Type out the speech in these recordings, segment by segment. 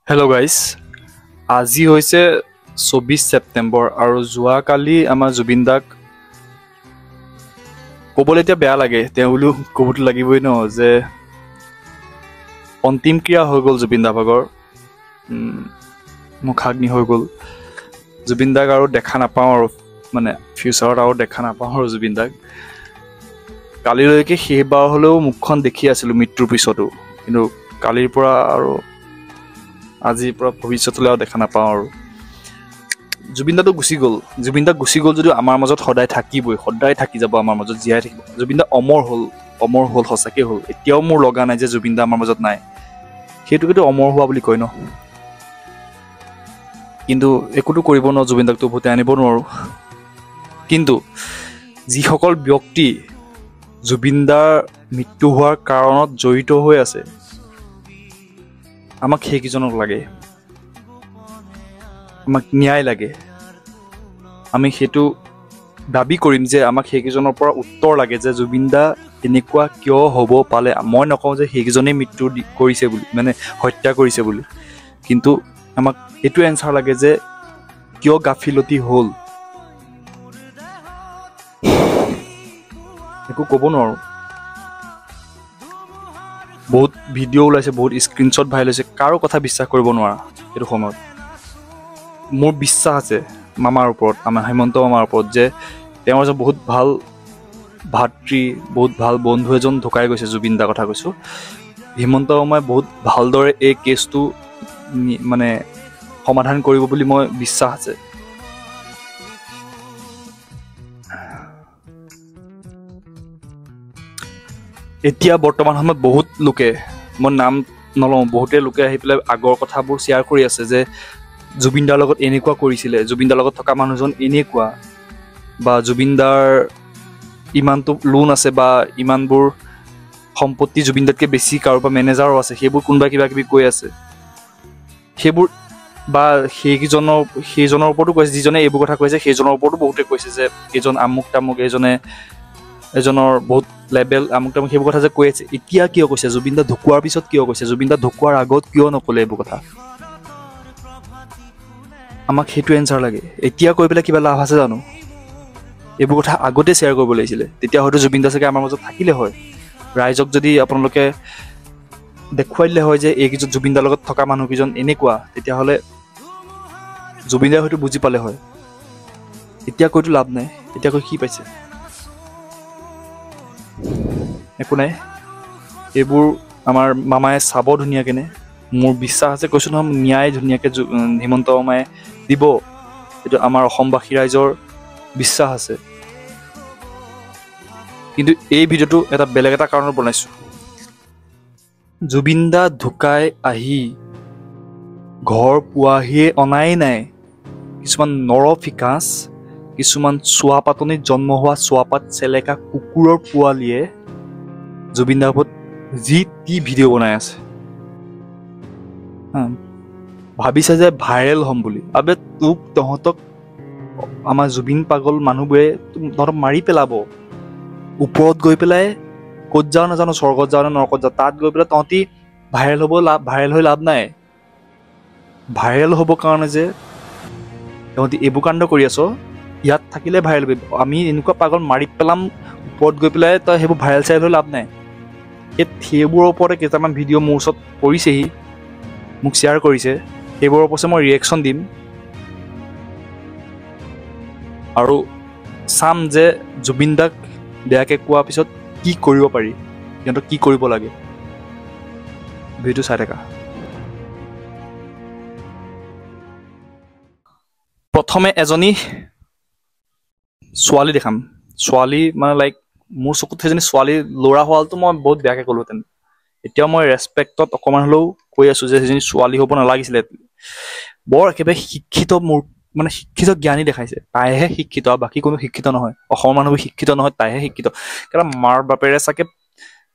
Hello' guys, আজি হৈছে 24 ছেপ্টেম্বৰ আৰু যোৱাকালি আমাৰ জুবিন দাক ক'বলৈ এতিয়া বেয়া লাগে, তেওঁ বুলিও ক'বতো লাগিবই ন, যে অন্তিম ক্ৰিয়া হৈ গ'ল জুবিন দা ভাগৰ। মুখাগ্নি হৈ গ'ল। জুবিন দাক আৰু দেখা নাপাওঁ আৰু মানে ফিউচাৰত আৰু দেখা নাপাওঁ আৰু জুবিন দাক। কালিলৈকে শেষবাৰ হ'লেও মুখখন দেখি আছিলোঁ মৃত্যুৰ পিছতো, কিন্তু কালিৰ পৰা আৰু আজিৰ পৰা ভৱিষ্যতলৈ আৰু দেখা নাপাওঁ আৰু। জুবিন দাটো গুচি গ'ল। জুবিন দা গুচি গ'ল যদিও আমাৰ মাজত সদায় থাকিবই, সদায় থাকি যাব, আমাৰ মাজত জীয়াই থাকিব। জুবিন দা অমৰ হ'ল, সঁচাকৈ হ'ল। এতিয়াও মোৰ লগা নাই যে জুবিন দা আমাৰ মাজত নাই, সেইটোকেতো অমৰ হোৱা বুলি কয় ন। কিন্তু একোতো কৰিব নোৱাৰোঁ, জুবিন দাকতো উভতাই আনিব নোৱাৰোঁ। কিন্তু যিসকল ব্যক্তি জুবিন দাৰ মৃত্যু হোৱাৰ কাৰণত জড়িত হৈ আছে, আমাক সেইকেইজনক লাগে, আমাক ন্যায় লাগে। আমি সেইটো দাবী কৰিম যে আমাক সেইকেইজনৰ পৰা উত্তৰ লাগে যে জুবিন দা এনেকুৱা কিয় হ'ব পালে। মই নকওঁ যে সেইকেইজনেই মৃত্যু কৰিছে বুলি, মানে হত্যা কৰিছে বুলি, কিন্তু আমাক এইটো এনচাৰ লাগে যে কিয় গাফিলতি হ'ল। একো ক'ব নোৱাৰোঁ। বহুত ভিডিঅ' ওলাইছে, বহুত স্ক্ৰীণশ্বট ভাইৰেল হৈছে, কাৰো কথা বিশ্বাস কৰিব নোৱাৰা এইটো সময়ত। মোৰ বিশ্বাস আছে মামাৰ ওপৰত, আমাৰ হেমন্ত মামাৰ ওপৰত, যে তেওঁৰ যে বহুত ভাল ভাতৃ, বহুত ভাল বন্ধু এজন ঢুকাই গৈছে। জুবিন দাৰ কথা কৈছোঁ। হেমন্ত মামাই বহুত ভালদৰে এই কেছটো মানে সমাধান কৰিব বুলি মই বিশ্বাস আছে। এতিয়া বৰ্তমান সময়ত বহুত লোকে, মই নাম নলওঁ, বহুতে লোকে আহি পেলাই আগৰ কথাবোৰ শ্বেয়াৰ কৰি আছে যে জুবিন দাৰ লগত এনেকুৱা কৰিছিলে, জুবিন দাৰ লগত থকা মানুহজন এনেকুৱা, বা জুবিন দাৰ ইমানটো লোন আছে, বা ইমানবোৰ সম্পত্তি জুবিন দাতকৈ বেছি কাৰোবাৰ মেনেজাৰো আছে, সেইবোৰ কোনোবাই কিবা কিবি কৈ আছে। সেইবোৰ বা সেইজনৰ ওপৰতো কৈছে, যিজনে এইবোৰ কথা কৈছে সেইজনৰ ওপৰতো বহুতে কৈছে যে এইজন আমুক তামুক, এজনৰ বহুত লেবেল আমুক তামুক, সেইবোৰ কথা যে কৈ আছে। এতিয়া কিয় কৈছে? জুবিন দা ঢুকোৱাৰ পিছত কিয় কৈছে? জুবিন দা ঢুকোৱাৰ আগত কিয় নক'লে এইবোৰ কথা? আমাক সেইটো এনচাৰ লাগে। এতিয়া কৈ পেলাই কিবা লাভ আছে জানো? এইবোৰ কথা আগতে শ্বেয়াৰ কৰিব লাগিছিলে, তেতিয়া হয়তো জুবিন দা চাগে আমাৰ মাজত থাকিলে হয়। ৰাইজক যদি আপোনালোকে দেখুৱাই দিলে হয় যে এইকেইজন জুবিন দাৰ লগত থকা মানুহকেইজন এনেকুৱা, তেতিয়াহ'লে জুবিন দাই হয়তো বুজি পালে হয়। এতিয়া কৈতো লাভ নাই, এতিয়া কৈ কি পাইছে? একো নাই। এইবোৰ আমাৰ মামাই চাব ধুনীয়াকেনে। মোৰ বিশ্বাস আছে, কৈছোঁ নহয়, ন্যায় ধুনীয়াকৈ হিমন্ত মামাই দিব, এইটো আমাৰ অসমবাসী ৰাইজৰ বিশ্বাস আছে। কিন্তু এই ভিডিঅ'টো এটা বেলেগ এটা কাৰণত বনাইছোঁ। জুবিন দা ঢুকাই আহি ঘৰ পোৱাহিয়ে অনাই নাই কিছুমান নৰফিকাচ, কিছুমান চোৱাপাতনিত জন্ম হোৱা চোৱাপাত চেলেকা কুকুৰৰ পোৱালীয়ে জুবিন দাৰ ওপৰত যি টি ভিডিঅ' বনাই আছে। ভাবিছে যে ভাইৰেল হ'ম বুলি। আবে তহঁতক আমাৰ জুবিন পাগল মানুহবোৰে তহঁতক মাৰি পেলাব। ওপৰত গৈ পেলাই ক'ত যাওঁ নাজানো, স্বৰ্গত যাওঁ নে নৰকত যাওঁ, তাত গৈ পেলাই তহঁতি ভাইৰেল হৈ লাভ নাই। ভাইৰেল হ'বৰ কাৰণে যে তহঁতি এইবোৰ কাণ্ড কৰি আছ, ইয়াত থাকিলে ভাইৰেল কৰিব। আমি এনেকুৱা পাগল মাৰি পেলাম ওপৰত গৈ পেলাই, তই সেইবোৰ ভাইৰেল চাইৰেল হৈ লাভ নাই। সেইবোৰৰ ওপৰতে কেইটামান ভিডিঅ' মোৰ ওচৰত পৰিছেহি, মোক শ্বেয়াৰ কৰিছে, সেইবোৰৰ ওপৰত মই ৰিয়েকশ্যন দিম আৰু চাম যে জুবিন দাক বেয়াকৈ কোৱাৰ পিছত কি কৰিব পাৰি, সিহঁতক কি কৰিব লাগে। ভিডিঅ'টো চাই থাকা। প্ৰথমে এজনী ছোৱালী দেখাম। ছোৱালী মানে লাইক মোৰ চকুত সেইজনী ছোৱালী, ল'ৰা হোৱালটো মই বহুত বেয়াকৈ ক'লোহেঁতেন। এতিয়াও মই ৰেচপেক্টত অকণমান হ'লেও কৈ আছোঁ যে সেইজনী ছোৱালী হ'ব নালাগিছিলে। বৰ একেবাৰে শিক্ষিত, মানে শিক্ষিত জ্ঞানী দেখাইছে। তাইহে শিক্ষিত, আৰু বাকী কোনো শিক্ষিত নহয়। অসমৰ মানুহবোৰ শিক্ষিত নহয়, তাইহে শিক্ষিত। কাৰণ মাৰ বাপেৰে চাগে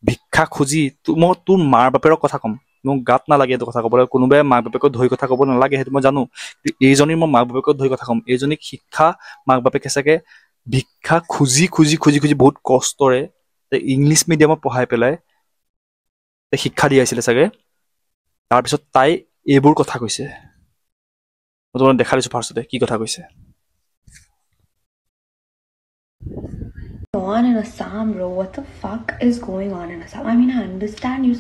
ভিক্ষা খুজি, মই তোৰ মাৰ বাপেৰৰ কথা ক'ম, মোক গাত নালাগে এইটো কথা ক'বলৈ। কোনোবাই মাক বাপেকক ধৰি কথা ক'ব নালাগে, সেইটো মই জানো। কিন্তু এইজনীৰ মই মাক বাপেকক ধৰি কথা ক'ম। এইজনীক শিক্ষা মাক বাপেকে চাগে ভিক্ষা খুজি বহুত কষ্টৰে ইংলিছ মিডিয়ামত পঢ়াই পেলাই শিক্ষা দিয়াইছিলে চাগে। তাৰপিছত তাই এইবোৰ কথা কৈছে মই তোমাক দেখা দিছোঁ ফাৰ্ষ্টতে কি কথা কৈছে on in Assam, bro. What the fuck is going on in Assam? I mean, I understand you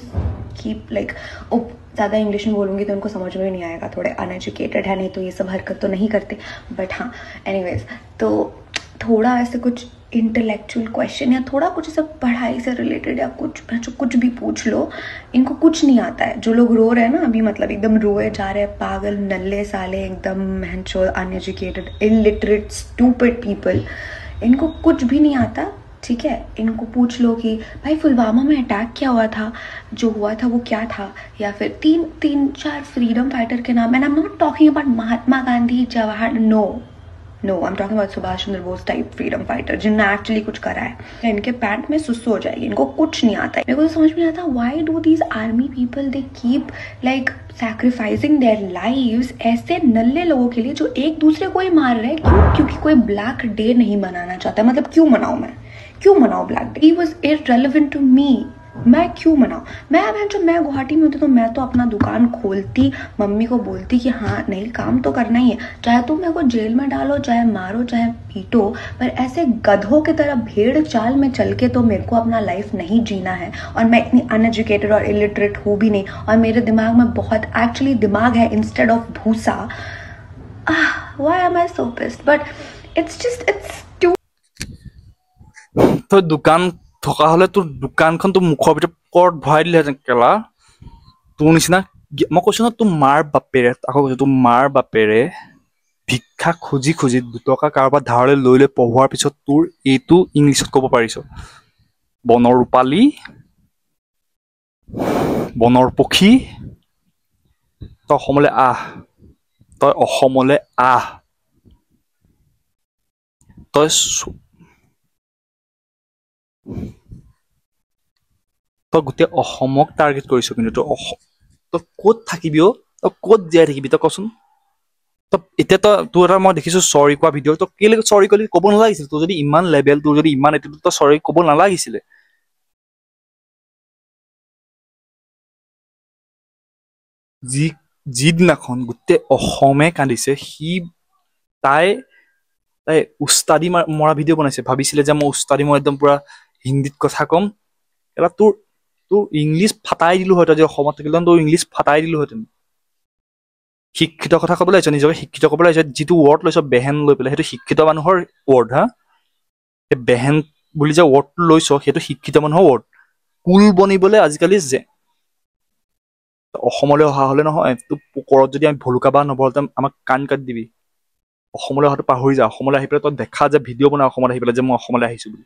keep like, oh, ज़्यादा इंग्लिश में बोलूँगी तो उनको समझ में नहीं आएगा, थोड़े अनएजुकेटेड है, नहीं तो ये सब हरकत तो नहीं करते. बट हाँ, एनीवेज, तो थोड़ा ऐसे कुछ इंटेलेक्चुअल क्वेश्चन या थोड़ा कुछ ऐसा पढ़ाई से रिलेटेड या कुछ भी पूछ लो. इनको कुछ नहीं आता है. जो लोग रो रहे हैं ना अभी, मतलब एकदम रोए जा रहे हैं, पागल नल्ले साले एकदम अनएजुकेटेड इलिटरेट स्टूपिड पीपल, इनको कुछ भी नहीं आता. ठीक है, इनको पूछ लो कि भाई पुलवामा में अटैक क्या हुआ था, जो हुआ था वो क्या था, या फिर तीन चार फ्रीडम फाइटर के नाम. And I am not talking about Mahatma Gandhi, Jawahar, no, I am talking about Subhash Chandra Bose type freedom fighter जिनने एक्चुअली कुछ करा है. इनके पैंट में सुसु हो जाएगी. इनको कुछ नहीं आता है. मेरे को तो समझ में नहीं आता, why do these army people they keep like sacrificing their lives ऐसे नल्ले लोगों के लिए जो एक दूसरे को ही मार रहे हैं. क्यों? क्योंकि कोई ब्लैक डे नहीं मनाना चाहता. मतलब क्यों मनाऊं मैं, क्यों मनाऊं black day? He was irrelevant to me. मैं क्यों मनाऊं? मैं गुवाहाटी में होती तो मैं तो अपना दुकान खोलती, मम्मी को बोलती कि हाँ नहीं काम तो करना ही है, चाहे तुम मेरे को जेल में डालो, चाहे मारो, चाहे पीटो, पर ऐसे गधों की तरह भेड़ चाल में चल के तो मेरे को अपना लाइफ नहीं जीना है. और मैं इतनी अनएजुकेटेड और इलिटरेट हूँ भी नहीं, और मेरे दिमाग में बहुत एक्चुअली दिमाग है इंस्टेड ऑफ भूसा. Why am I so pissed? But it's তই দোকান থকা হলে তোৰ দোকানখন তোৰ মুখৰ ভিতৰত পট ভৰাই দিলেহেঁতেন কেলা. তোৰ নিচিনা মই কৈছো ন, তোৰ মাৰ বাপেৰে, আকৌ কৈছো তোৰ মাৰ বাপেৰে ভিক্ষা খুজি খুজি 2 টকা কাৰোবাৰ ধাৰলৈ লৈ লৈ পঢ়োৱাৰ পিছত তোৰ এইটো ইংলিছত ক'ব পাৰিছ, বনৰ ৰূপালী, বনৰ পক্ষী, তই অসমলৈ আহ, তই অসমলৈ আহ, তই গোটেই অসমক টাৰ্গেট কৰিছ. কিন্তু তই ক'ত থাকিবি অ'? তই ক'ত জীয়াই থাকিবি তই কচোন? তই এতিয়া তোৰ এটা মই দেখিছো চৰি কোৱা ভিডিঅ', তই কেলে চৰি ক'লি? ক'ব নালাগিছিল. তোৰ যদি ইমান লেভেল, তোৰ যদি ইমান এইটো, তই চৰি ক'ব নালাগিছিলে. যিদিনাখন গোটেই অসমে কান্দিছে, তাই উস্তাদি মৰা ভিডিঅ' বনাইছে. ভাবিছিলে যে মই উস্তাদি মই একদম পুৰা হিন্দীত কথা ক'ম. এলা তোৰ ইংলিছ ফাটাই দিলো হয়. তই যে অসমত থাকিলে তোৰ ইংলিছ ফাটাই দিলো হেঁতেন. শিক্ষিত কথা ক'বলৈ আহিছ, নিজকে শিক্ষিত ক'বলৈ আহিছ. যিটো ৱৰ্ড লৈছ বেহেন লৈ পেলাই, সেইটো শিক্ষিত মানুহৰ ৱৰ্ড. হা, সেই বেহেন বুলি যে ৱৰ্ডটো লৈছ সেইটো শিক্ষিত মানুহৰ ৱৰ্ড. কুল বনিবলৈ আজিকালি যে অসমলৈ অহা হলে নহয়, তোৰ পোকৰত যদি আমি ভলুকা বা নবলতে আমাক কাণ কাটি দিবি. অসমলৈ অহাটো পাহৰি যা. অসমলৈ আহি পেলাই তই দেখা যে ভিডিঅ' বনাই অসমত আহি পেলাই যে মই অসমলৈ আহিছো বুলি.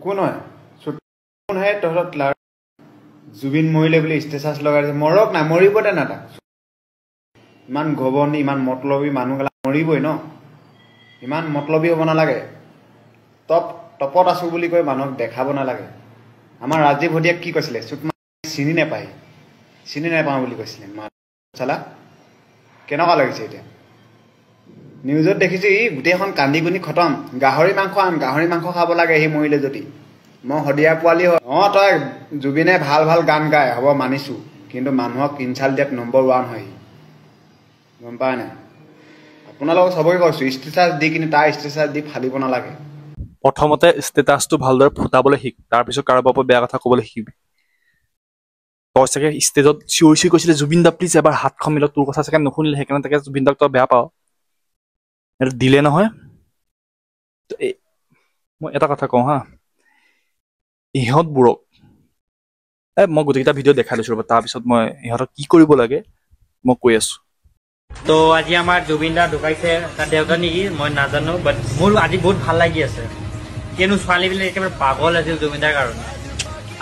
কোন হয় তহঁতক জুবিন মৰিলে বুলি ষ্টেটাছ লগাই দিছে. মৰক নাই, মৰিব দে না. তাক ইমান ঘবনী, ইমান মতলবী মানুহ মৰিবই ন. ইমান মতলবী হ'ব নালাগে. টপত আছো বুলি কৈ মানুহক দেখাব নালাগে. আমাৰ ৰাজীৱ ভটিয়াক কি কৈছিলে? চিনি নাপাওঁ বুলি কৈছিলে. চালা কেনেকুৱা লাগিছে এতিয়া? নিউজত দেখিছো ই গোটেইখন কান্দি কুনি খতম. গাহৰি মাংস খাব লাগে সি মৰিলে যদি. মই শদিয়া পোৱালি হয়. তই জুবিনে ভাল ভাল গান গায়, হ'ব মানিছো, কিন্তু মানুহক ইনচাল্ট দিয়াত নম্বৰ 1 হয়। গম পায় নাই? আপোনালোকক চবকে কৈছো, ষ্টেটাছ দি কিনে তাৰ ষ্টেটাছ দি ফালিব নালাগে। প্ৰথমতে ষ্টেটাছটো ভালদৰে ফুটাবলৈ শিক, তাৰপিছত কাৰোবাৰ পৰা বেয়া কথা ক'বলৈ শিকিবি। তই চাগে ষ্টেজত চিঞৰি কৈছিলে জুবিন দা প্লিজ এবাৰ হাতখন মিলক, তোৰ কথা চাগে নুশুনিলে, সেইকাৰণে তাকে জুবিন দাক তই বেয়া পাৱ। এইটো দিলে নহয়। মই এটা কথা কওঁ হা, ইহঁতবোৰক মই গোটেইকেইটা ভিডিঅ' দেখাই লৈছো, তাৰপিছত মই ইহঁতক কি কৰিব লাগে মই কৈ আছো। তো আজি আমাৰ জুবিন দা ঢুকাইছে, তাৰ দেউতা নেকি মই নাজানো, বাট মোৰ আজি বহুত ভাল লাগি আছে, কিয়নো ছোৱালীবিলাক একেবাৰে পাগল আছিল জুবিন দাৰ কাৰণে।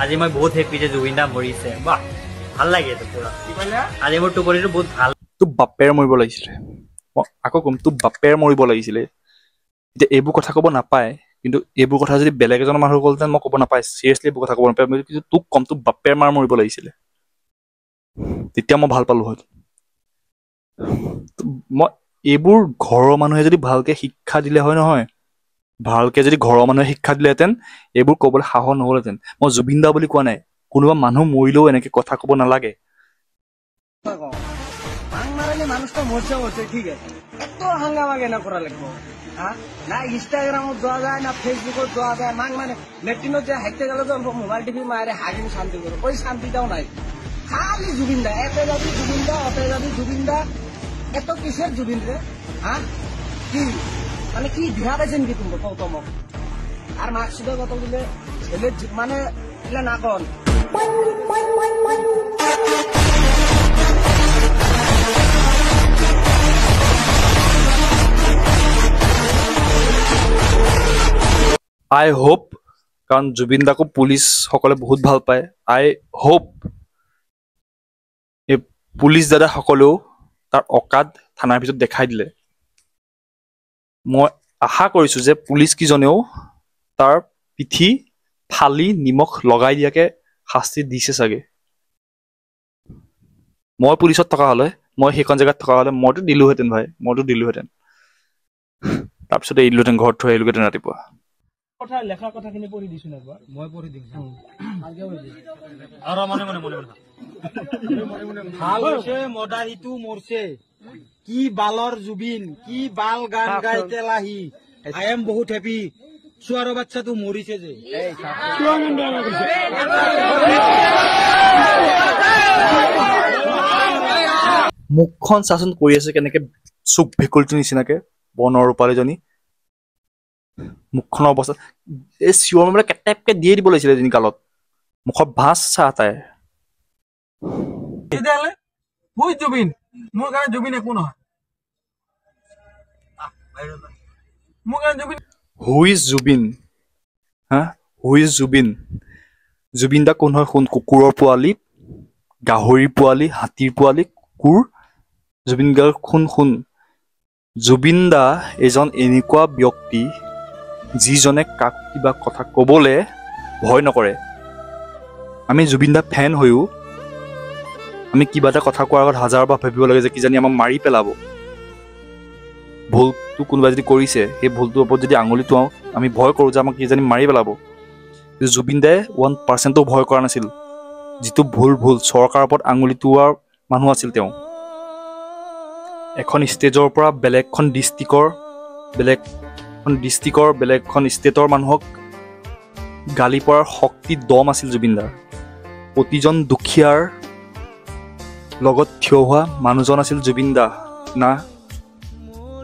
আজি মই বহুত হেপী যে জুবিন দা মৰিছে, বাহ ভাল লাগি আছে পুৰা। আজি মোৰ টোপনিটো বহুত ভাল। তোৰ বাপেৰ মৰিব লাগিছিলে, মই আকৌ কম তোৰ বাপেৰ মৰিব লাগিছিলে। এতিয়া এইবোৰ কথা ক'ব নাপায়, কিন্তু এইবোৰ কথা যদি বেলেগ এজনৰ মানুহ ক'লহেঁতেন মই ক'ব নাপায়, চিৰিয়াছলি এইবোৰ কথা ক'ব নাপায়, কিন্তু তোক কম তোৰ বাপেৰ মাৰ মৰিব লাগিছিলে, তেতিয়া মই ভাল পালো হয়। মই এইবোৰ ঘৰৰ মানুহে যদি ভালকে শিক্ষা দিলে হয় নহয়, ভালকে যদি ঘৰৰ মানুহে শিক্ষা দিলেহেঁতেন এইবোৰ ক'বলৈ সাহস নহ'লহেঁতেন। মই জুবিন দা বুলি কোৱা নাই, কোনোবা মানুহ মৰিলেও এনেকে কথা ক'ব নালাগে, ভাঙ মারালে মানুষটা মরছে ঠিক আছে এত হাঙ্গামা কেন করা লাগবো হ্যাঁ না ইনস্টাগ্রামত যাওয়া যায় না ফেসবুকত যাওয়া যায় মাং মানে লেট্রিনত যে হাইতে গেলে তো অল্প মোবাইল টিভি মারে হাগিনি শান্তি করো ওই শান্তিটাও নাই খালি জুবিন দা এতে যাবি জুবিন দা অতে যাবি জুবিন দা এত কিসের জুবিন রে হ্যাঁ কি মানে কি ধিয়া পাইছেন কি তুমি কৌতমক আর মাকসুদের কত বলে ছেলে মানে এগুলা না কন আই হোপ, কাৰণ জুবিন দাকো পুলিচ সকলে বহুত ভাল পায়, আই হোপ এই পুলিচ দাদা সকলেও তাৰ অকাদ থানাৰ ভিতৰত দেখাই দিলে। মই আশা কৰিছোঁ যে পুলিচ কেইজনেও তাৰ পিঠি ফালি নিমখ লগাই দিয়াকে শাস্তি দিছে চাগে। মই পুলিচত থকা হ'লে, মই সেইখন জেগাত থকা হ'লে মইতো দিলোহেঁতেন ভাই, মইতো দিলোহেঁতেন। তাৰপিছতে এৰিলোহেঁতেন, ঘৰত থৈ আহিলোহেঁতেন ৰাতিপুৱা। কথা লেখা কথাখিনি পঢ়ি দিছো না একবাৰ মই পঢ়ি দিম ভালকে পঢ়ি দিছো আৰু মনে ভাল হৈছে মদাহীটো মৰছে কি বালৰ জুবিন কি বাল গান গাই তেলাহি আই এম বহুত হেপী চুৱাৰৰ বাচ্চাটো মৰিছে যে মুখখন চাচোন কৰি আছে কেনেকে চুক ভেকুলটোৰ নিচিনাকে বনৰ ৰূপালীজনী মুখখনৰ অৱস্থা এই চিঞৰ মানে কেটেপকে দিয়ে দিব লাগিছিলে এজনী কালত মুখত ভাঁজ চাহ তাই তেতিয়াহ'লে হুই জুবিন মোৰ কাৰণে জুবিন একো নহয় মোৰ কাৰণে জুবিন হু ইজ জুবিন হা হু ইজ জুবিন জুবিন দা কোন হয় শুন কুকুৰৰ পোৱালি গাহৰিৰ পোৱালি হাতীৰ পোৱালি কুকুৰ জুবিন গাৰ শুন জুবিন দা এজন এনেকুৱা ব্যক্তি যিজনে কাক কিবা কথা ক'বলৈ ভয় নকৰে আমি জুবিন দা ফেন হৈও আমি কিবা এটা কথা কোৱাৰ আগত হাজাৰবাৰ ভাবিব লাগে যে কিজানি আমাক মাৰি পেলাব ভুলটো কোনোবাই যদি কৰিছে সেই ভুলটোৰ ওপৰত যদি আঙুলি টুৱাওঁ আমি ভয় কৰোঁ যে আমাক কিজানি মাৰি পেলাব কিন্তু জুবিন দাই 1%ও ভয় কৰা নাছিল যিটো ভুল চৰকাৰৰ ওপৰত আঙুলি টুৱাৰ মানুহ আছিল তেওঁ এখন ষ্টেজৰ পৰা বেলেগখন ষ্টেটৰ মানুহক গালি পৰাৰ শক্তি দম আছিল জুবিন দাৰ প্ৰতিজন দুখীয়াৰ লগত থিয় হোৱা মানুহজন আছিল জুবিন দা না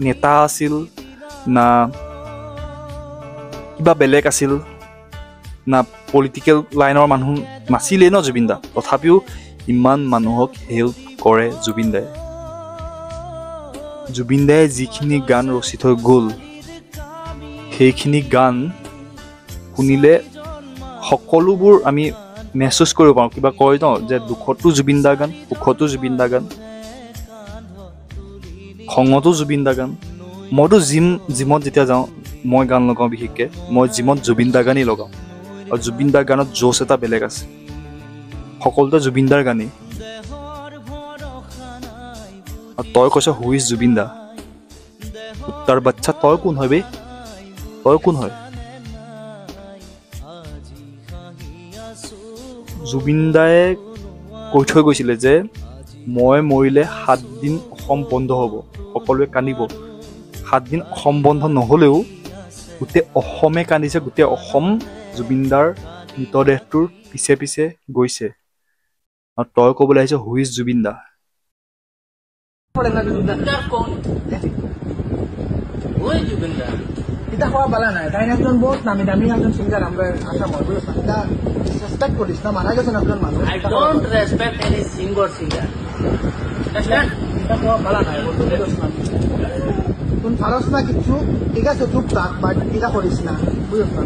নেতা আছিল না কিবা বেলেগ আছিল না পলিটিকেল লাইনৰ মানুহ নাছিলেই ন জুবিন দা তথাপিও ইমান মানুহক হেল্প কৰে জুবিন দাই যিখিনি গান ৰচি থৈ গ'ল সেইখিনি গান শুনিলে সকলোবোৰ আমি মেছেজ কৰিব পাৰোঁ কিবা কয় ন যে দুখতো জুবিন দা গান সুখতো জুবিন দা গান খঙতো জুবিন দা গান মইতো জিমত যেতিয়া যাওঁ মই গান লগাওঁ বিশেষকৈ মই জিমত জুবিন দা গানেই লগাওঁ আৰু জুবিন দাৰ গানত জোচ এটা বেলেগ আছে সকলোতে জুবিন দাৰ গানেই আৰু তই কৈছ হু ইজ জুবিন দা তাৰ বাচ্চা তই কোন হয় বে তই কোন হয় জুবিন দাই কৈ থৈ গৈছিলে যে মই মৰিলে 7 দিন অসম বন্ধ হ'ব সকলোৱে কান্দিব 7 দিন অসম বন্ধ নহ'লেও গোটেই অসমে কান্দিছে গোটেই অসম জুবিন দাৰ মৃতদেহটোৰ পিছে পিছে গৈছে আৰু তই ক'বলৈ আহিছ হু ইজ জুবিন দা এটা খোৱা পালা নাই তাই একজন বহুত নামি দামী একজন ছিংগাৰ আমাৰ আসামৰ এটা ৰেছপেক্ট কৰিছ না মানা গৈছে একজন মানুহ I don't respect any singer. Understand? এটা খোৱা পালা নাই বলতে গৈছ না তুম ফারস না কিছু ঠিক আছে চুপ থাক বাট এটা করিস না বুঝছ না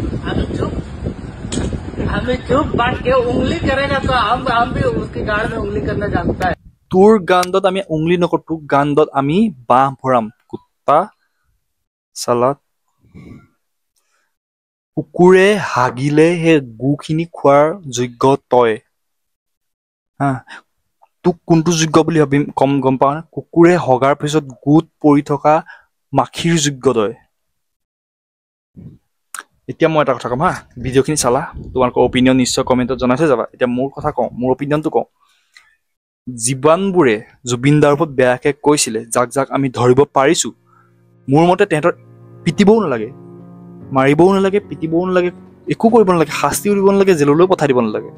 हमें चुप बांट के उंगली करेगा तो हम भी उसकी गाड़ में उंगली करना जानता है তোৰ গানদত আমি উংলি নকৰোঁ তোৰ গানদত আমি বাঁহ ভৰাম কুত্তা চালাত কুকুৰে হাগিলে সেই গুখিনি খোৱাৰ যোগ্য তই হা তোক কোনটো যোগ্য বুলি ভাবিম গম পাওঁ কুকুৰে হগাৰ পিছত গোট পৰি থকা মাখিৰ যোগ্য তই এতিয়া মই এটা কথা ক'ম হা ভিডিঅ'খিনি চালা তোমালোকৰ অপিনিয়ন নিশ্চয় কমেণ্টত জনাই থৈ যাবা এতিয়া মোৰ কথা কওঁ মোৰ অপিনিয়নটো কওঁ যিমানবোৰে জুবিনদাৰ ওপৰত বেয়াকৈ কৈছিলে, যাক যাক আমি ধৰিব পাৰিছোঁ, মোৰ মতে তেহেঁতৰ পিটিবও নালাগে, মাৰিবও নালাগে, পিটিবও নালাগে, একো কৰিব নালাগে, শাস্তিও দিব নালাগে, জেললৈও পঠাই দিব নালাগে।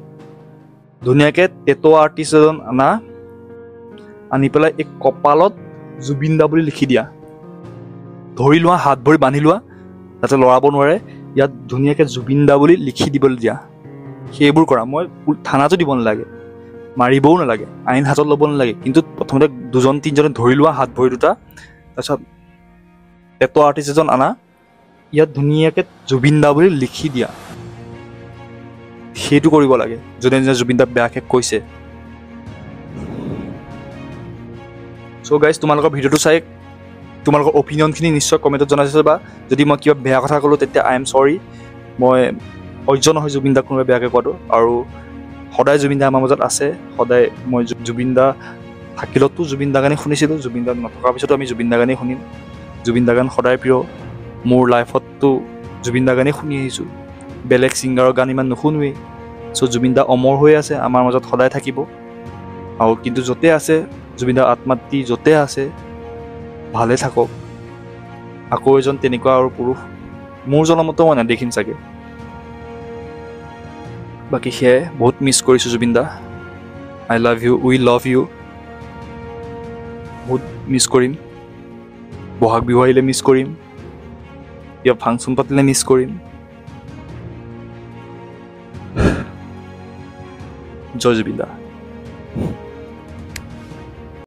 ধুনীয়াকৈ টেটু আৰ্টিষ্ট এজন আনি পেলাই এই কপালত জুবিনদা বুলি লিখি দিয়া, ধৰি লোৱা, হাত ভৰি বান্ধি লোৱা, যাতে লৰাব নোৱাৰে, ইয়াত ধুনীয়াকৈ জুবিনদা বুলি লিখি দিবলৈ দিয়া। সেইবোৰ কৰা। মই থানাতো দিব নালাগে, মাৰিবও নালাগে, আইন হাতত ল'ব নালাগে, কিন্তু প্ৰথমতে 2-3জনে ধৰি লোৱা হাত ভৰি দুটা, তাৰপিছত টেটু আৰ্টিষ্ট এজন আনা, ইয়াত ধুনীয়াকৈ জুবিনদা বুলি লিখি দিয়া। সেইটো কৰিব লাগে যোনে যোনে জুবিনদাক বেয়াকৈ কৈছে। চ' গাইজ, তোমালোকৰ ভিডিঅ'টো চাই তোমালোকৰ অপিনিয়নখিনি নিশ্চয় কমেণ্টত জনাইছে, বা যদি মই কিবা বেয়া কথা ক'লোঁ তেতিয়া আই এম চৰি। মই সহ্য নহয় জুবিনদাক কোনোবাই বেয়াকৈ কোৱাটো, আৰু সদায় জুবিনদা আমাৰ মাজত আছে। সদায় মই জুবিনদা থাকিলতো জুবিনদা গানেই শুনিছিলোঁ, জুবিনদা নথকাৰ পিছতো আমি জুবিনদা গানেই শুনিম। জুবিনদা গান সদায় প্ৰিয়। মোৰ লাইফততো জুবিনদা গানেই শুনি আহিছোঁ, বেলেগ ছিংগাৰৰ গান ইমান নুশুনোৱেই। চ' জুবিনদা অমৰ হৈ আছে, আমাৰ মাজত সদায় থাকিব। আৰু কিন্তু য'তে আছে জুবিনদাৰ আত্মাতৃ, য'তে আছে ভালে থাকক। আকৌ এজন তেনেকুৱা আৰু পুৰুষ মোৰ জনমতো মই নেদেখিম চাগে। বাকী সেয়াই, বহুত মিছ কৰিছোঁ জুবিনদা। I love you, we love you. বহুত মিছ কৰিম। বহাগ বিহু আহিলে মিছ কৰিম, কিবা ফাংচন পাতিলে মিছ কৰিম। জয় জুবিনদা।